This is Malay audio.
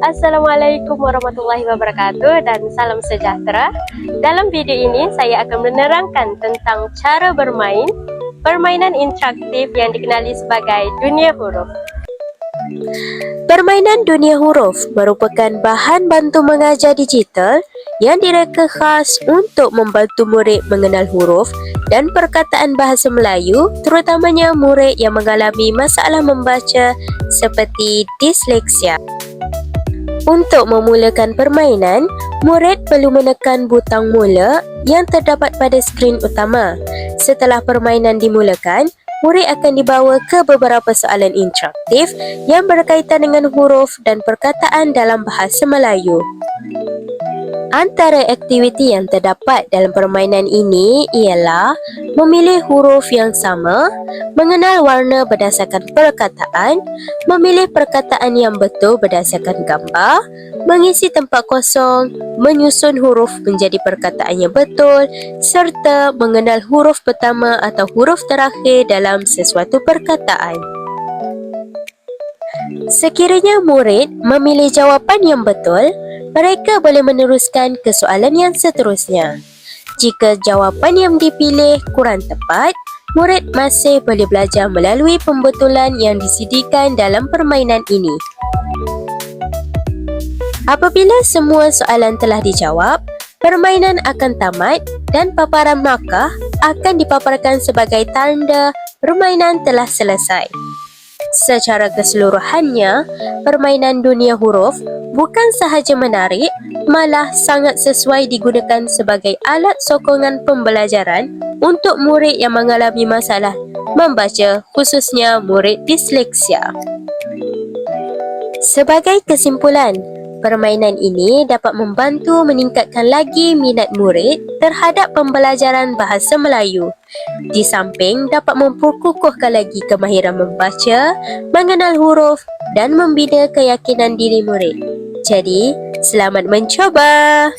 Assalamualaikum warahmatullahi wabarakatuh dan salam sejahtera. Dalam video ini saya akan menerangkan tentang cara bermain permainan interaktif yang dikenali sebagai dunia huruf. Permainan dunia huruf merupakan bahan bantu mengajar digital yang direka khas untuk membantu murid mengenal huruf dan perkataan bahasa Melayu, terutamanya murid yang mengalami masalah membaca seperti disleksia. Untuk memulakan permainan, murid perlu menekan butang mula yang terdapat pada skrin utama. Setelah permainan dimulakan, murid akan dibawa ke beberapa soalan interaktif yang berkaitan dengan huruf dan perkataan dalam bahasa Melayu. Antara aktiviti yang terdapat dalam permainan ini ialah memilih huruf yang sama, mengenal warna berdasarkan perkataan, memilih perkataan yang betul berdasarkan gambar, mengisi tempat kosong, menyusun huruf menjadi perkataan yang betul, serta mengenal huruf pertama atau huruf terakhir dalam sesuatu perkataan. Sekiranya murid memilih jawapan yang betul, mereka boleh meneruskan ke soalan yang seterusnya. Jika jawapan yang dipilih kurang tepat, murid masih boleh belajar melalui pembetulan yang disediakan dalam permainan ini. Apabila semua soalan telah dijawab, permainan akan tamat dan paparan markah akan dipaparkan sebagai tanda permainan telah selesai. Secara keseluruhannya, permainan dunia huruf bukan sahaja menarik, malah sangat sesuai digunakan sebagai alat sokongan pembelajaran untuk murid yang mengalami masalah membaca, khususnya murid disleksia. Sebagai kesimpulan, permainan ini dapat membantu meningkatkan lagi minat murid terhadap pembelajaran bahasa Melayu. Di samping dapat memperkukuhkan lagi kemahiran membaca, mengenal huruf dan membina keyakinan diri murid. Jadi, selamat mencuba!